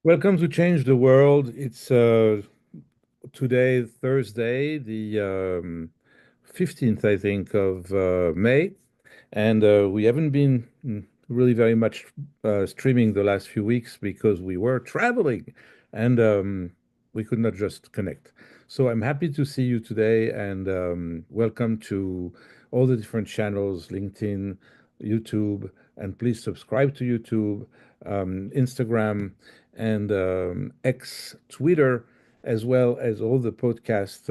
Welcome to Change the World. It's today, Thursday, the 15th, I think, of May. And we haven't been really very much streaming the last few weeks because we were traveling and we could not just connect. So I'm happy to see you today and welcome to all the different channels, LinkedIn, YouTube, and please subscribe to YouTube, Instagram, and X, Twitter, as well as all the podcasts,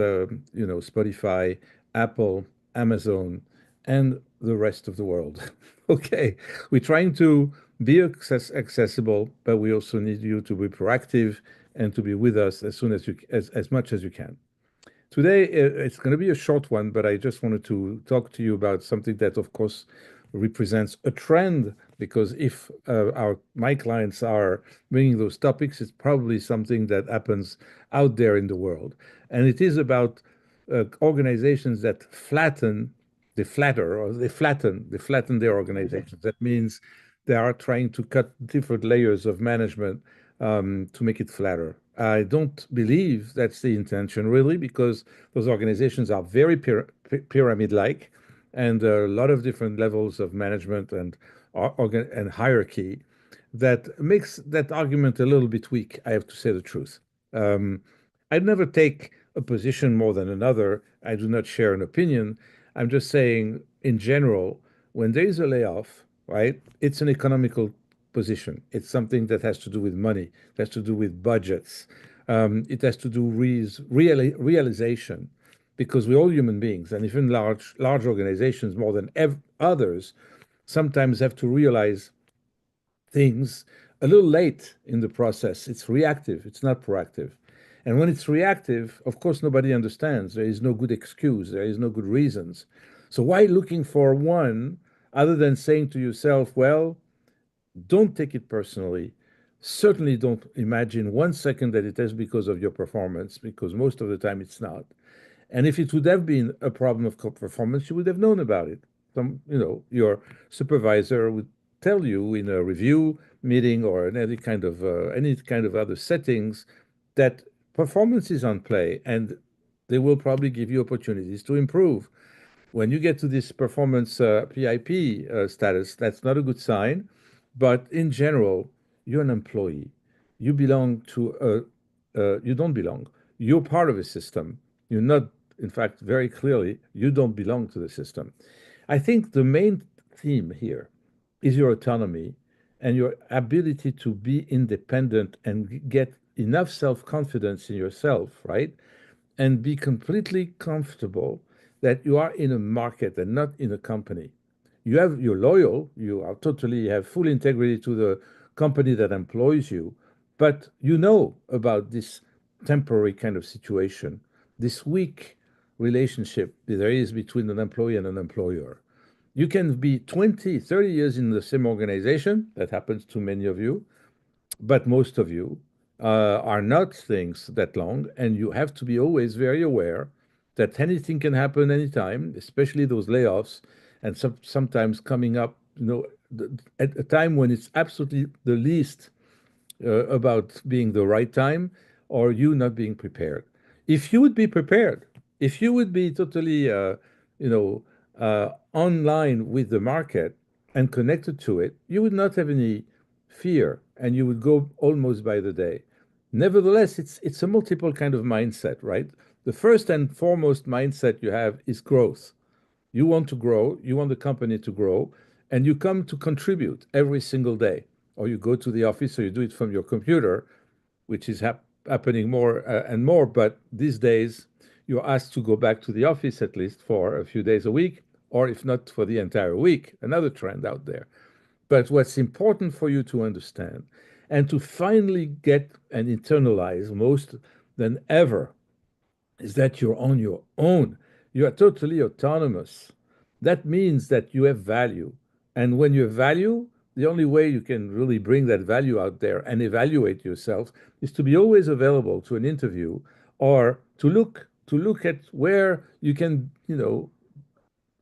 Spotify, Apple, Amazon, and the rest of the world. Okay, we're trying to be accessible, but we also need you to be proactive and to be with us as soon as as much as you can. Today, it's going to be a short one, but I just wanted to talk to you about something that, of course, represents a trend, because if my clients are bringing those topics, it's probably something that happens out there in the world. And it is about organizations that they flatten their organizations. That means they are trying to cut different layers of management to make it flatter. I don't believe that's the intention, really, because those organizations are very pyramid-like, and a lot of different levels of management and and hierarchy that makes that argument a little bit weak, I have to say the truth. Um, I'd never take a position more than another. I do not share an opinion. I'm just saying, in general, when there is a layoff, right, it's an economical position. It's something that has to do with money, it has to do with budgets, it has to do with realization, because we're all human beings, and even large organizations, more than others, sometimes have to realize things a little late in the process. It's reactive, it's not proactive. And when it's reactive, of course, nobody understands. There is no good excuse, there is no good reasons. So why looking for one other than saying to yourself, well, don't take it personally. Certainly don't imagine 1 second that it is because of your performance, because most of the time it's not. And if it would have been a problem of performance, you would have known about it. Your supervisor would tell you in a review meeting or in any kind of other settings that performance is on play, and they will probably give you opportunities to improve. When you get to this performance PIP status, that's not a good sign. But in general, you're an employee. You belong to you don't belong. You're part of a system. You're not, in fact, very clearly, you don't belong to the system. I think the main theme here is your autonomy and your ability to be independent and get enough self-confidence in yourself, right? And be completely comfortable that you are in a market and not in a company. You're loyal, you are totally have full integrity to the company that employs you, but you know about this temporary kind of situation, this weak relationship there is between an employee and an employer. You can be 20, 30 years in the same organization, that happens to many of you, but most of you are not things that long, and you have to be always very aware that anything can happen anytime, especially those layoffs, and sometimes coming up, at a time when it's absolutely the least about being the right time or you not being prepared. If you would be prepared, if you would be totally, you know, online with the market and connected to it, you would not have any fear and you would go almost by the day. Nevertheless, it's a multiple kind of mindset, right? The first and foremost mindset you have is growth. You want to grow, you want the company to grow, and you come to contribute every single day. Or you go to the office or you do it from your computer, which is happening more and more. But these days, you're asked to go back to the office at least for a few days a week, or if not for the entire week, another trend out there. But what's important for you to understand and to finally get and internalize most than ever is that you're on your own. You are totally autonomous. That means that you have value. And when you have value, the only way you can really bring that value out there and evaluate yourself is to be always available to an interview or to look at where you can,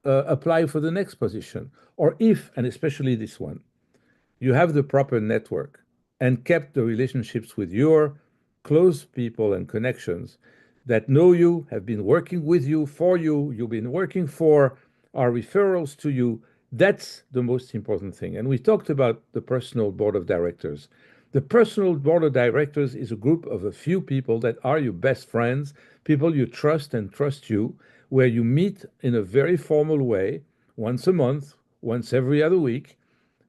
apply for the next position. Or if, and especially this one, you have the proper network. and kept the relationships with your close people and connections that know you, have been working with you, for you, you've been working for, our referrals to you. That's the most important thing. And we talked about the personal board of directors. The personal board of directors is a group of a few people that are your best friends, people you trust and trust you, where you meet in a very formal way, once a month, once every other week,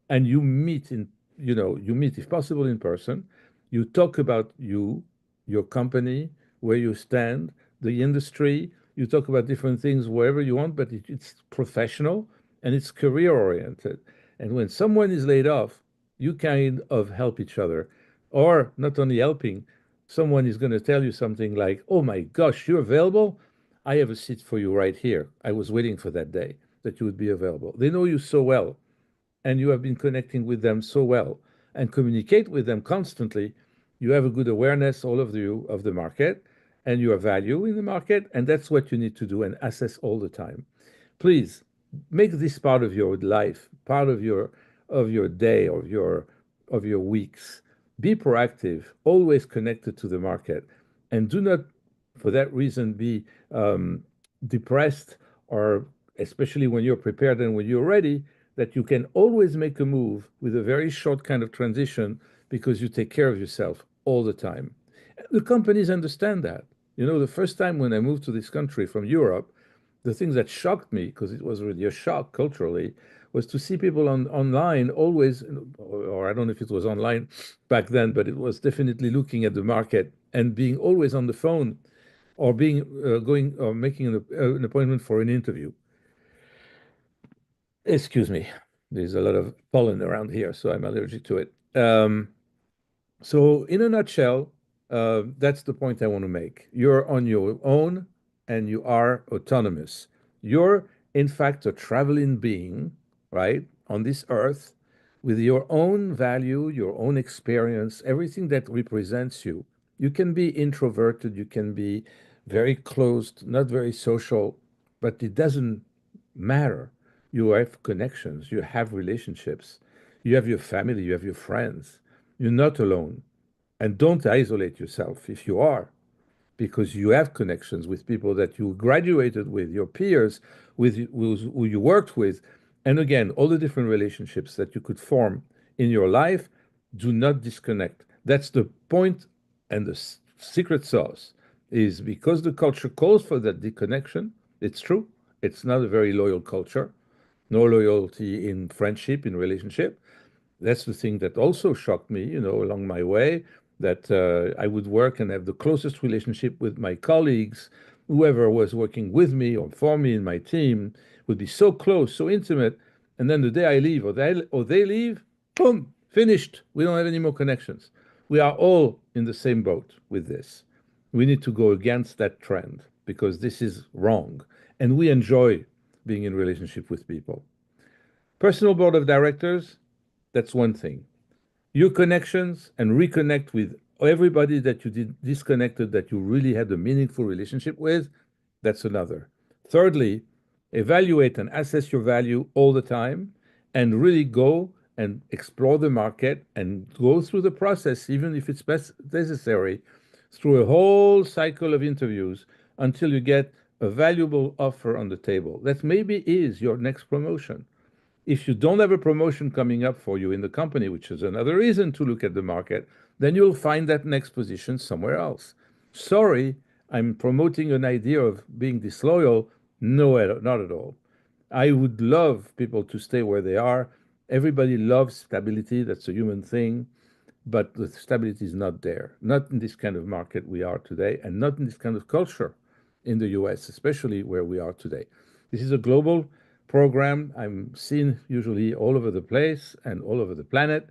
and you meet in, you meet if possible in person. You talk about you, your company, where you stand, the industry. You talk about different things wherever you want, but it's professional and it's career oriented. And when someone is laid off, you kind of help each other, or not only helping, someone is going to tell you something like, oh my gosh, you're available, I have a seat for you right here, I was waiting for that day that you would be available. They know you so well, and you have been connecting with them so well and communicate with them constantly, you have a good awareness, all of you, of the market and your value in the market. And that's what you need to do and assess all the time. Please make this part of your life, part of your day, of your weeks. Be proactive, always connected to the market, and do not, for that reason, be depressed, or especially when you're prepared and when you're ready, that you can always make a move with a very short kind of transition because you take care of yourself all the time. The companies understand that. The first time when I moved to this country from Europe, the thing that shocked me, because it was really a shock culturally, was to see people online always, or I don't know if it was online back then, but it was definitely looking at the market and being always on the phone, or being going or making an appointment for an interview. Excuse me. There's a lot of pollen around here, so I'm allergic to it. So, in a nutshell, that's the point I want to make. You're on your own and you are autonomous. You're, in fact, a traveling being, right, on this earth with your own value, your own experience, everything that represents you. You can be introverted, you can be very closed, not very social, but it doesn't matter. You have connections, you have relationships, you have your family, you have your friends. You're not alone. And don't isolate yourself if you are, because you have connections with people that you graduated with, your peers, with who you worked with. And again, all the different relationships that you could form in your life, do not disconnect. That's the point, and the secret sauce is because the culture calls for that disconnection. It's true. It's not a very loyal culture. No loyalty in friendship, in relationship. That's the thing that also shocked me, along my way, that I would work and have the closest relationship with my colleagues, whoever was working with me or for me in my team would be so close, so intimate. And then the day I leave, or they leave, boom, finished. We don't have any more connections. We are all in the same boat with this. We need to go against that trend because this is wrong. And we enjoy being in relationship with people. Personal board of directors, that's one thing. Your connections and reconnect with everybody that you did disconnected, that you really had a meaningful relationship with, that's another. Thirdly, evaluate and assess your value all the time and really go and explore the market and go through the process, even if it's necessary, through a whole cycle of interviews until you get a valuable offer on the table that maybe is your next promotion. If you don't have a promotion coming up for you in the company, which is another reason to look at the market, then you'll find that next position somewhere else. Sorry, I'm promoting an idea of being disloyal. No, not at all. I would love people to stay where they are. Everybody loves stability. That's a human thing. But the stability is not there, not in this kind of market we are today, and not in this kind of culture in the US, especially where we are today. This is a global program. I'm seen usually all over the place and all over the planet,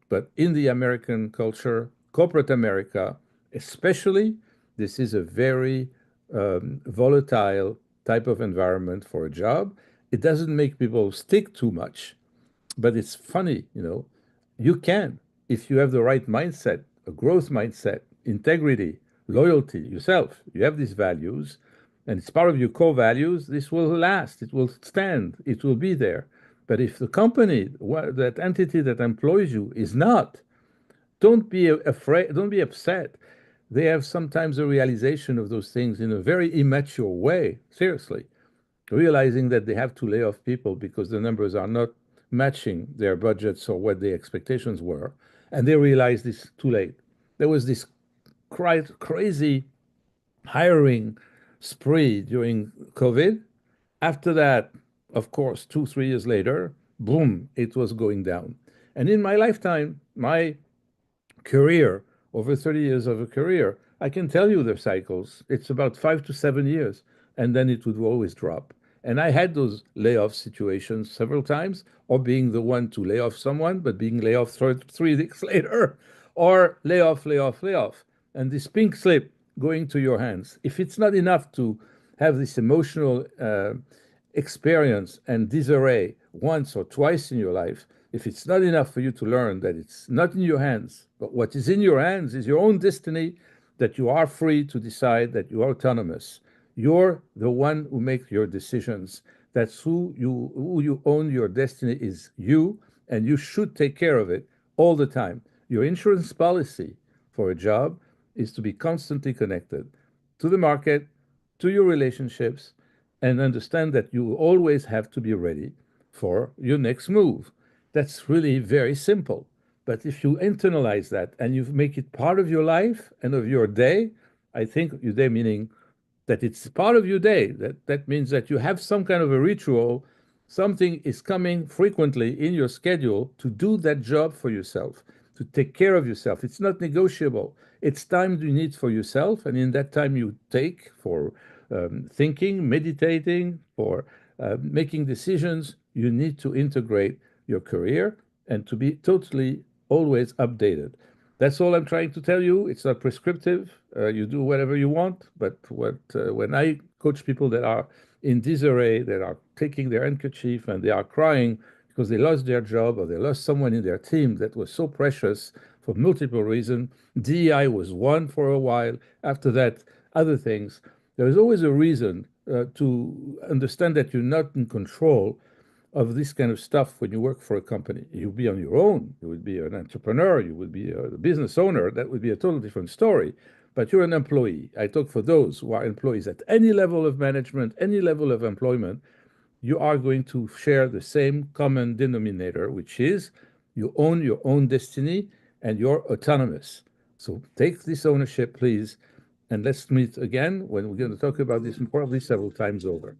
but in the American culture, corporate America especially, this is a very volatile type of environment for a job. It doesn't make people stick too much, but it's funny, you can, if you have the right mindset, a growth mindset, integrity, loyalty, yourself, you have these values, and it's part of your core values, this will last, it will stand, it will be there. But if the company, that entity that employs you is not, Don't be afraid, don't be upset. They have sometimes a realization of those things in a very immature way, seriously, realizing that they have to lay off people because the numbers are not matching their budgets or what their expectations were. And they realize this too late. There was this crazy hiring spree during COVID. After that, of course, 2, 3 years later, boom, it was going down. And in my lifetime, my career, over 30 years of a career, I can tell you the cycles. It's about 5 to 7 years, and then it would always drop. And I had those layoff situations several times, or being the one to lay off someone, but being laid off 3 weeks later, or lay off, and this pink slip going to your hands. If it's not enough to have this emotional experience and disarray once or twice in your life, if it's not enough for you to learn that it's not in your hands, but what is in your hands is your own destiny, that you are free to decide, that you are autonomous. You're the one who makes your decisions. That's who you own your destiny is you, and you should take care of it all the time. Your insurance policy for a job is to be constantly connected to the market, to your relationships, and understand that you always have to be ready for your next move. That's really very simple. But if you internalize that and you make it part of your life and of your day, I think your day meaning that it's part of your day. That means that you have some kind of a ritual, something is coming frequently in your schedule to do that job for yourself, to take care of yourself. It's not negotiable. It's time you need for yourself, and in that time you take for thinking, meditating, for making decisions, you need to integrate your career and to be totally always updated. That's all I'm trying to tell you. It's not prescriptive. You do whatever you want. But when I coach people that are in disarray, that are taking their handkerchief and they are crying because they lost their job or they lost someone in their team that was so precious for multiple reasons. DEI was one for a while. After that, other things. There is always a reason to understand that you're not in control of this kind of stuff when you work for a company. You'll be on your own. You would be an entrepreneur. You would be a business owner. That would be a totally different story. But you're an employee. I talk for those who are employees at any level of management, any level of employment. You are going to share the same common denominator, which is you own your own destiny and you're autonomous. So take this ownership, please, and let's meet again when we're going to talk about this probably several times over.